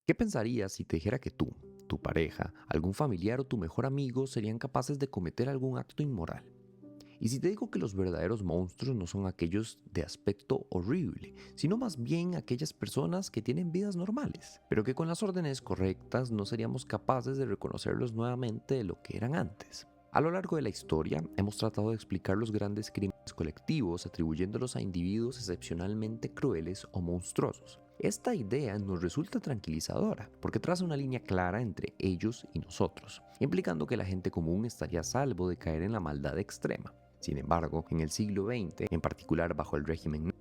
¿Qué pensarías si te dijera que tú, tu pareja, algún familiar o tu mejor amigo serían capaces de cometer algún acto inmoral? Y si te digo que los verdaderos monstruos no son aquellos de aspecto horrible, sino más bien aquellas personas que tienen vidas normales, pero que con las órdenes correctas no seríamos capaces de reconocerlos nuevamente de lo que eran antes. A lo largo de la historia hemos tratado de explicar los grandes crímenes colectivos atribuyéndolos a individuos excepcionalmente crueles o monstruosos. Esta idea nos resulta tranquilizadora porque traza una línea clara entre ellos y nosotros, implicando que la gente común estaría a salvo de caer en la maldad extrema. Sin embargo, en el siglo XX, en particular bajo el régimen,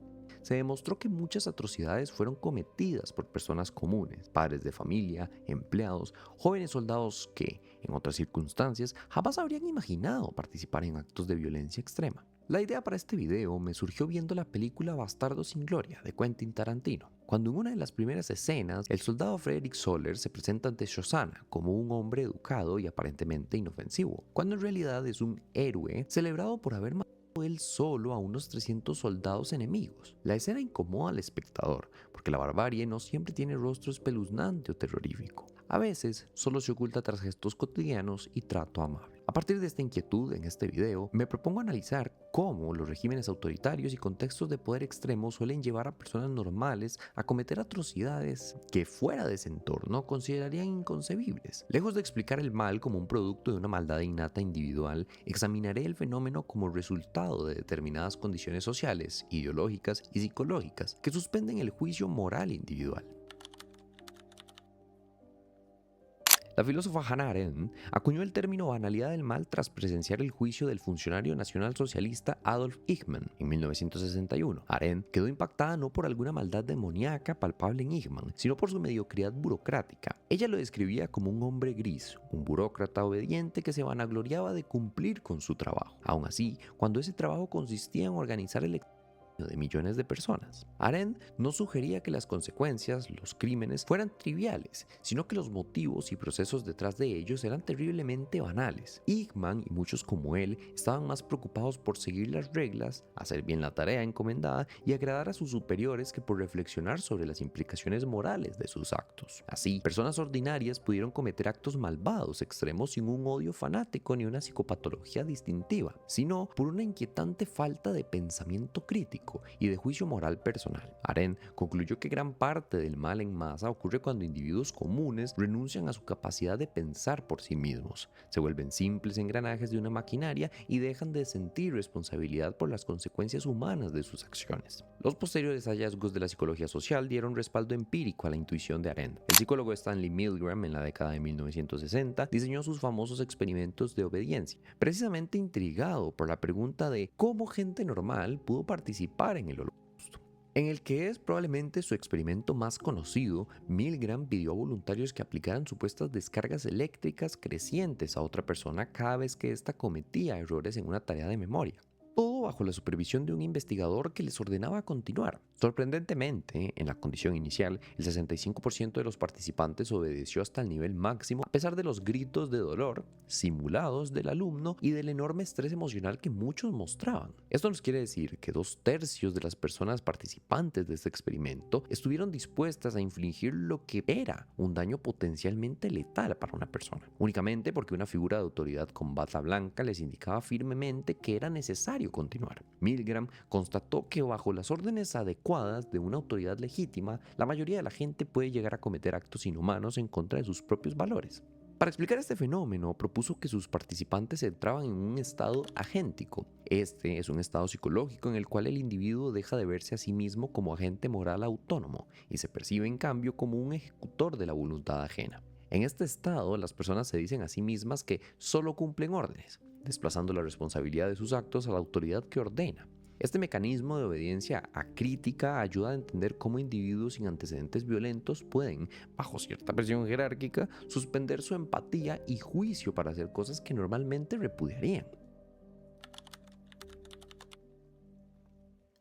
se demostró que muchas atrocidades fueron cometidas por personas comunes, padres de familia, empleados, jóvenes soldados que, en otras circunstancias, jamás habrían imaginado participar en actos de violencia extrema. La idea para este video me surgió viendo la película Bastardo sin Gloria de Quentin Tarantino, cuando en una de las primeras escenas el soldado Frederick Soller se presenta ante Shosanna como un hombre educado y aparentemente inofensivo, cuando en realidad es un héroe celebrado por haber matado él solo a unos 300 soldados enemigos. La escena incomoda al espectador, porque la barbarie no siempre tiene rostro espeluznante o terrorífico. A veces solo se oculta tras gestos cotidianos y trato amable. A partir de esta inquietud en este video, me propongo analizar cómo los regímenes autoritarios y contextos de poder extremo suelen llevar a personas normales a cometer atrocidades que fuera de ese entorno considerarían inconcebibles. Lejos de explicar el mal como un producto de una maldad innata individual, examinaré el fenómeno como resultado de determinadas condiciones sociales, ideológicas y psicológicas que suspenden el juicio moral individual. La filósofa Hannah Arendt acuñó el término banalidad del mal tras presenciar el juicio del funcionario nacionalsocialista Adolf Eichmann en 1961. Arendt quedó impactada no por alguna maldad demoníaca palpable en Eichmann, sino por su mediocridad burocrática. Ella lo describía como un hombre gris, un burócrata obediente que se vanagloriaba de cumplir con su trabajo. Aún así, cuando ese trabajo consistía en organizar el de millones de personas. Arendt no sugería que las consecuencias, los crímenes, fueran triviales, sino que los motivos y procesos detrás de ellos eran terriblemente banales. Eichmann y muchos como él estaban más preocupados por seguir las reglas, hacer bien la tarea encomendada y agradar a sus superiores que por reflexionar sobre las implicaciones morales de sus actos. Así, personas ordinarias pudieron cometer actos malvados extremos sin un odio fanático ni una psicopatología distintiva, sino por una inquietante falta de pensamiento crítico y de juicio moral personal. Arendt concluyó que gran parte del mal en masa ocurre cuando individuos comunes renuncian a su capacidad de pensar por sí mismos, se vuelven simples engranajes de una maquinaria y dejan de sentir responsabilidad por las consecuencias humanas de sus acciones. Los posteriores hallazgos de la psicología social dieron respaldo empírico a la intuición de Arendt. El psicólogo Stanley Milgram, en la década de 1960, diseñó sus famosos experimentos de obediencia, precisamente intrigado por la pregunta de cómo gente normal pudo participar en el Holocausto. En el que es probablemente su experimento más conocido, Milgram pidió a voluntarios que aplicaran supuestas descargas eléctricas crecientes a otra persona cada vez que ésta cometía errores en una tarea de memoria. Todo bajo la supervisión de un investigador que les ordenaba continuar. Sorprendentemente, en la condición inicial, el 65% de los participantes obedeció hasta el nivel máximo a pesar de los gritos de dolor simulados del alumno y del enorme estrés emocional que muchos mostraban. Esto nos quiere decir que 2/3 de las personas participantes de este experimento estuvieron dispuestas a infligir lo que era un daño potencialmente letal para una persona, únicamente porque una figura de autoridad con bata blanca les indicaba firmemente que era necesario continuar. Milgram constató que bajo las órdenes adecuadas de una autoridad legítima, la mayoría de la gente puede llegar a cometer actos inhumanos en contra de sus propios valores. Para explicar este fenómeno, propuso que sus participantes entraban en un estado agéntico. Este es un estado psicológico en el cual el individuo deja de verse a sí mismo como agente moral autónomo y se percibe en cambio como un ejecutor de la voluntad ajena. En este estado, las personas se dicen a sí mismas que solo cumplen órdenes, desplazando la responsabilidad de sus actos a la autoridad que ordena. Este mecanismo de obediencia acrítica ayuda a entender cómo individuos sin antecedentes violentos pueden, bajo cierta presión jerárquica, suspender su empatía y juicio para hacer cosas que normalmente repudiarían.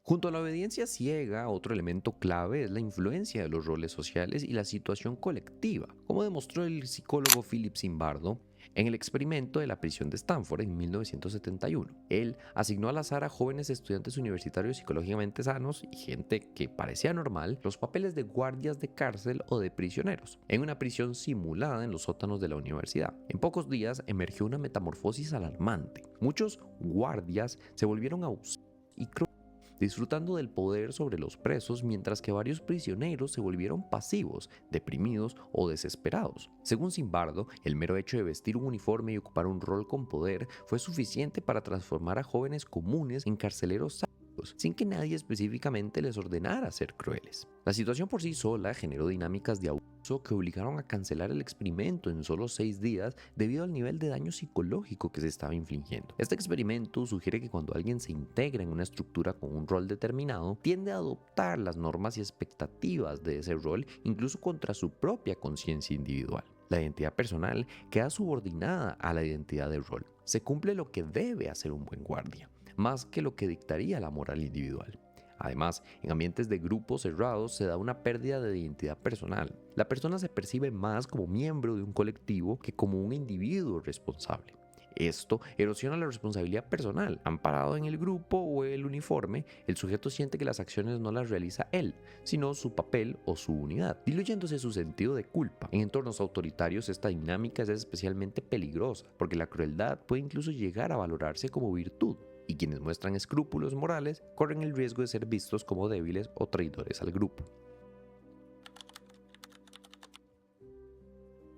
Junto a la obediencia ciega, otro elemento clave es la influencia de los roles sociales y la situación colectiva. Como demostró el psicólogo Philip Zimbardo, en el experimento de la prisión de Stanford en 1971. Él asignó al azar a jóvenes estudiantes universitarios psicológicamente sanos y gente que parecía normal los papeles de guardias de cárcel o de prisioneros, en una prisión simulada en los sótanos de la universidad. En pocos días emergió una metamorfosis alarmante. Muchos guardias se volvieron abusados y crueles, disfrutando del poder sobre los presos, mientras que varios prisioneros se volvieron pasivos, deprimidos o desesperados. Según Zimbardo, el mero hecho de vestir un uniforme y ocupar un rol con poder fue suficiente para transformar a jóvenes comunes en carceleros sádicos, sin que nadie específicamente les ordenara ser crueles. La situación por sí sola generó dinámicas de abuso que obligaron a cancelar el experimento en solo 6 días debido al nivel de daño psicológico que se estaba infligiendo. Este experimento sugiere que cuando alguien se integra en una estructura con un rol determinado, tiende a adoptar las normas y expectativas de ese rol, incluso contra su propia conciencia individual. La identidad personal queda subordinada a la identidad del rol. Se cumple lo que debe hacer un buen guardia, más que lo que dictaría la moral individual. Además, en ambientes de grupos cerrados se da una pérdida de identidad personal. La persona se percibe más como miembro de un colectivo que como un individuo responsable. Esto erosiona la responsabilidad personal. Amparado en el grupo o el uniforme, el sujeto siente que las acciones no las realiza él, sino su papel o su unidad, diluyéndose su sentido de culpa. En entornos autoritarios, esta dinámica es especialmente peligrosa, porque la crueldad puede incluso llegar a valorarse como virtud, y quienes muestran escrúpulos morales corren el riesgo de ser vistos como débiles o traidores al grupo.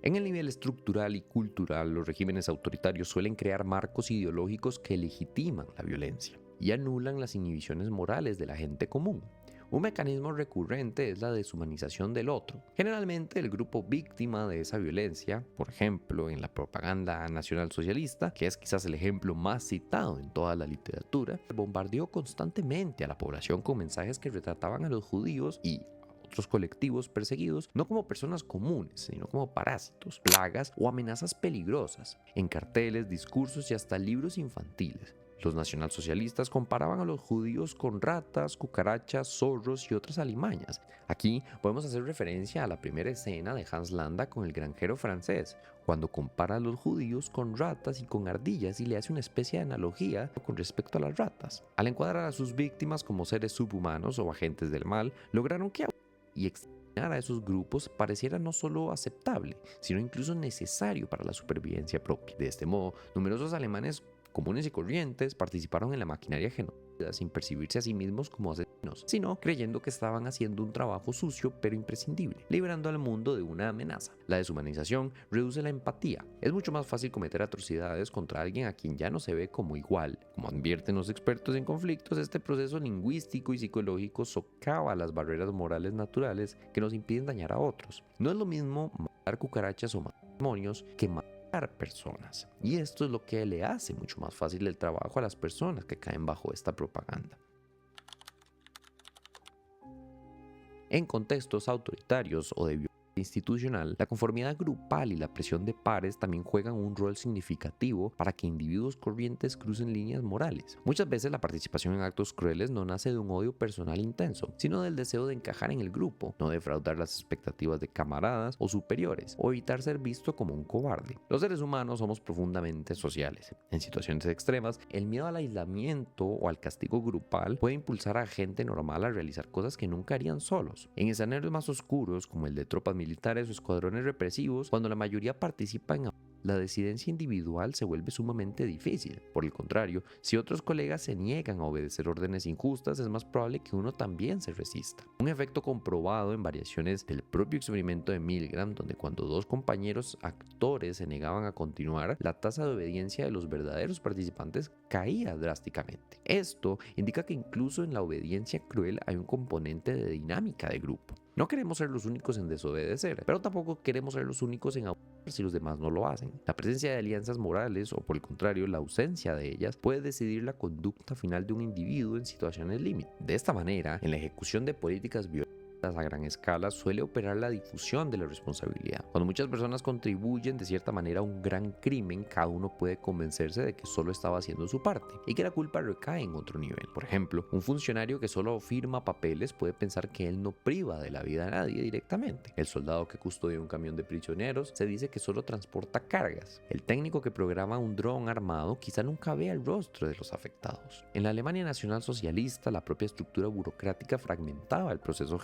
En el nivel estructural y cultural, los regímenes autoritarios suelen crear marcos ideológicos que legitiman la violencia y anulan las inhibiciones morales de la gente común. Un mecanismo recurrente es la deshumanización del otro. Generalmente el grupo víctima de esa violencia, por ejemplo en la propaganda nacionalsocialista, que es quizás el ejemplo más citado en toda la literatura, bombardeó constantemente a la población con mensajes que retrataban a los judíos y otros colectivos perseguidos no como personas comunes, sino como parásitos, plagas o amenazas peligrosas, en carteles, discursos y hasta libros infantiles. Los nacionalsocialistas comparaban a los judíos con ratas, cucarachas, zorros y otras alimañas. Aquí podemos hacer referencia a la primera escena de Hans Landa con el granjero francés, cuando compara a los judíos con ratas y con ardillas y le hace una especie de analogía con respecto a las ratas. Al encuadrar a sus víctimas como seres subhumanos o agentes del mal, lograron que y exterminar a esos grupos pareciera no solo aceptable, sino incluso necesario para la supervivencia propia. De este modo, numerosos alemanes comunes y corrientes participaron en la maquinaria genocida sin percibirse a sí mismos como asesinos, sino creyendo que estaban haciendo un trabajo sucio pero imprescindible, librando al mundo de una amenaza. La deshumanización reduce la empatía. Es mucho más fácil cometer atrocidades contra alguien a quien ya no se ve como igual. Como advierten los expertos en conflictos, este proceso lingüístico y psicológico socava las barreras morales naturales que nos impiden dañar a otros. No es lo mismo matar cucarachas o matar demonios que matar personas, y esto es lo que le hace mucho más fácil el trabajo a las personas que caen bajo esta propaganda. En contextos autoritarios o de violencia institucional, la conformidad grupal y la presión de pares también juegan un rol significativo para que individuos corrientes crucen líneas morales. Muchas veces la participación en actos crueles no nace de un odio personal intenso, sino del deseo de encajar en el grupo, no defraudar las expectativas de camaradas o superiores, o evitar ser visto como un cobarde. Los seres humanos somos profundamente sociales. En situaciones extremas, el miedo al aislamiento o al castigo grupal puede impulsar a gente normal a realizar cosas que nunca harían solos. En escenarios más oscuros, como el de tropas militares o escuadrones represivos, cuando la mayoría participa en la disidencia individual se vuelve sumamente difícil. Por el contrario, si otros colegas se niegan a obedecer órdenes injustas, es más probable que uno también se resista. Un efecto comprobado en variaciones del propio experimento de Milgram, donde cuando dos compañeros actores se negaban a continuar, la tasa de obediencia de los verdaderos participantes caía drásticamente. Esto indica que incluso en la obediencia cruel hay un componente de dinámica de grupo. No queremos ser los únicos en desobedecer, pero tampoco queremos ser los únicos en abusar si los demás no lo hacen. La presencia de alianzas morales, o por el contrario, la ausencia de ellas, puede decidir la conducta final de un individuo en situaciones límite. De esta manera, en la ejecución de políticas violentas a gran escala suele operar la difusión de la responsabilidad. Cuando muchas personas contribuyen de cierta manera a un gran crimen, cada uno puede convencerse de que solo estaba haciendo su parte y que la culpa recae en otro nivel. Por ejemplo, un funcionario que solo firma papeles puede pensar que él no priva de la vida a nadie directamente. El soldado que custodia un camión de prisioneros se dice que solo transporta cargas. El técnico que programa un dron armado quizá nunca vea el rostro de los afectados. En la Alemania nacionalsocialista, la propia estructura burocrática fragmentaba el proceso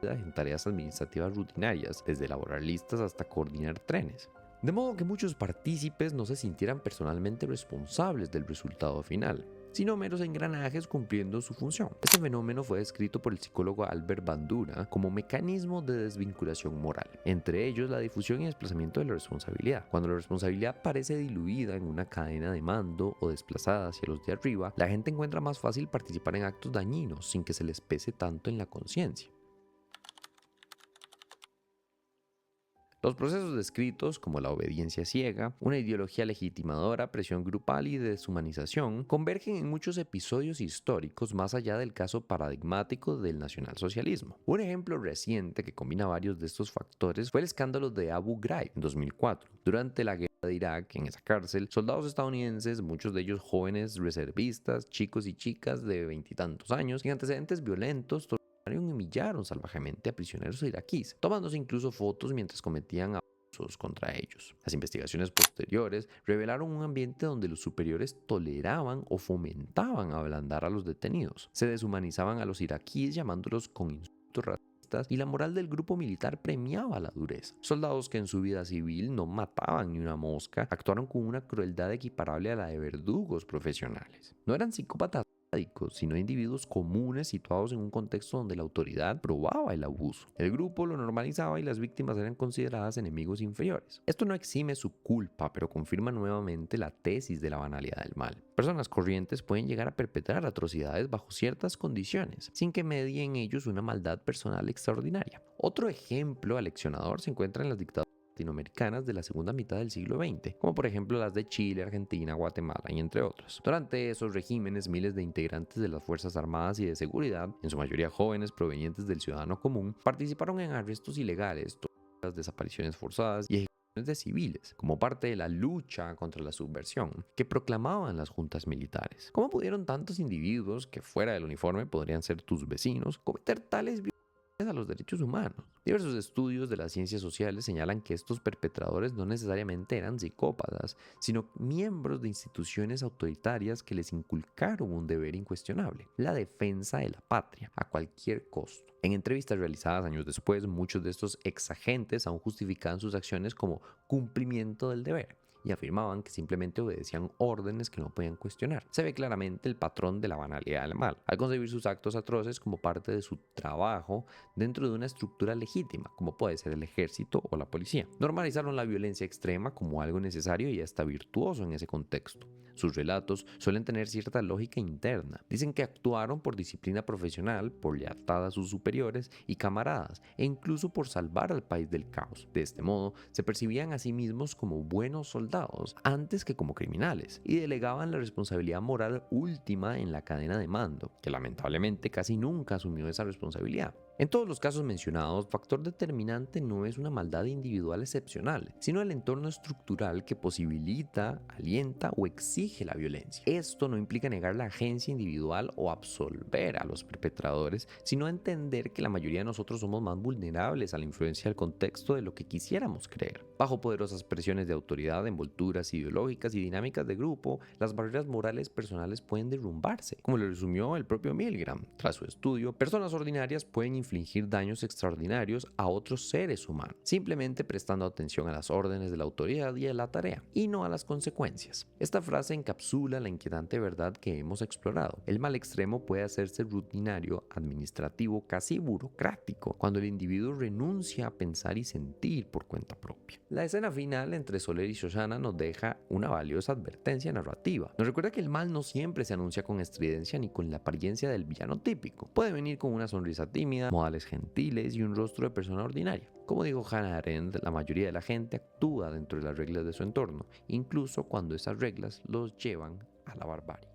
en tareas administrativas rutinarias, desde elaborar listas hasta coordinar trenes. De modo que muchos partícipes no se sintieran personalmente responsables del resultado final, sino meros engranajes cumpliendo su función. Este fenómeno fue descrito por el psicólogo Albert Bandura como mecanismo de desvinculación moral, entre ellos la difusión y desplazamiento de la responsabilidad. Cuando la responsabilidad parece diluida en una cadena de mando o desplazada hacia los de arriba, la gente encuentra más fácil participar en actos dañinos sin que se les pese tanto en la conciencia. Los procesos descritos, como la obediencia ciega, una ideología legitimadora, presión grupal y deshumanización, convergen en muchos episodios históricos más allá del caso paradigmático del nacionalsocialismo. Un ejemplo reciente que combina varios de estos factores fue el escándalo de Abu Ghraib en 2004. Durante la guerra de Irak, en esa cárcel, soldados estadounidenses, muchos de ellos jóvenes reservistas, chicos y chicas de veintitantos años, sin antecedentes violentos, y humillaron salvajemente a prisioneros iraquíes, tomándose incluso fotos mientras cometían abusos contra ellos. Las investigaciones posteriores revelaron un ambiente donde los superiores toleraban o fomentaban ablandar a los detenidos. Se deshumanizaban a los iraquíes llamándolos con insultos racistas y la moral del grupo militar premiaba la dureza. Soldados que en su vida civil no mataban ni una mosca actuaron con una crueldad equiparable a la de verdugos profesionales. No eran psicópatas, sino individuos comunes situados en un contexto donde la autoridad probaba el abuso. El grupo lo normalizaba y las víctimas eran consideradas enemigos inferiores. Esto no exime su culpa, pero confirma nuevamente la tesis de la banalidad del mal. Personas corrientes pueden llegar a perpetrar atrocidades bajo ciertas condiciones, sin que medie en ellos una maldad personal extraordinaria. Otro ejemplo aleccionador se encuentra en las dictaduras latinoamericanas de la segunda mitad del siglo XX, como por ejemplo las de Chile, Argentina, Guatemala y entre otros. Durante esos regímenes, miles de integrantes de las Fuerzas Armadas y de Seguridad, en su mayoría jóvenes provenientes del ciudadano común, participaron en arrestos ilegales, torturas, desapariciones forzadas y ejecuciones de civiles, como parte de la lucha contra la subversión que proclamaban las juntas militares. ¿Cómo pudieron tantos individuos, que fuera del uniforme podrían ser tus vecinos, cometer tales a los derechos humanos? Diversos estudios de las ciencias sociales señalan que estos perpetradores no necesariamente eran psicópatas, sino miembros de instituciones autoritarias que les inculcaron un deber incuestionable: la defensa de la patria, a cualquier costo. En entrevistas realizadas años después, muchos de estos exagentes aún justificaban sus acciones como cumplimiento del deber y afirmaban que simplemente obedecían órdenes que no podían cuestionar. Se ve claramente el patrón de la banalidad del mal, al concebir sus actos atroces como parte de su trabajo dentro de una estructura legítima, como puede ser el ejército o la policía. Normalizaron la violencia extrema como algo necesario y hasta virtuoso en ese contexto. Sus relatos suelen tener cierta lógica interna. Dicen que actuaron por disciplina profesional, por lealtad a sus superiores y camaradas, e incluso por salvar al país del caos. De este modo, se percibían a sí mismos como buenos soldados antes que como criminales, y delegaban la responsabilidad moral última en la cadena de mando, que lamentablemente casi nunca asumió esa responsabilidad. En todos los casos mencionados, factor determinante no es una maldad individual excepcional, sino el entorno estructural que posibilita, alienta o exige la violencia. Esto no implica negar la agencia individual o absolver a los perpetradores, sino entender que la mayoría de nosotros somos más vulnerables a la influencia del contexto de lo que quisiéramos creer. Bajo poderosas presiones de autoridad, envolturas ideológicas y dinámicas de grupo, las barreras morales personales pueden derrumbarse, como lo resumió el propio Milgram. Tras su estudio, personas ordinarias pueden infligir daños extraordinarios a otros seres humanos, simplemente prestando atención a las órdenes de la autoridad y a la tarea, y no a las consecuencias. Esta frase encapsula la inquietante verdad que hemos explorado. El mal extremo puede hacerse rutinario, administrativo, casi burocrático, cuando el individuo renuncia a pensar y sentir por cuenta propia. La escena final entre Soler y Shoshana nos deja una valiosa advertencia narrativa. Nos recuerda que el mal no siempre se anuncia con estridencia ni con la apariencia del villano típico. Puede venir con una sonrisa tímida, modales gentiles y un rostro de persona ordinaria. Como dijo Hannah Arendt, la mayoría de la gente actúa dentro de las reglas de su entorno, incluso cuando esas reglas los llevan a la barbarie.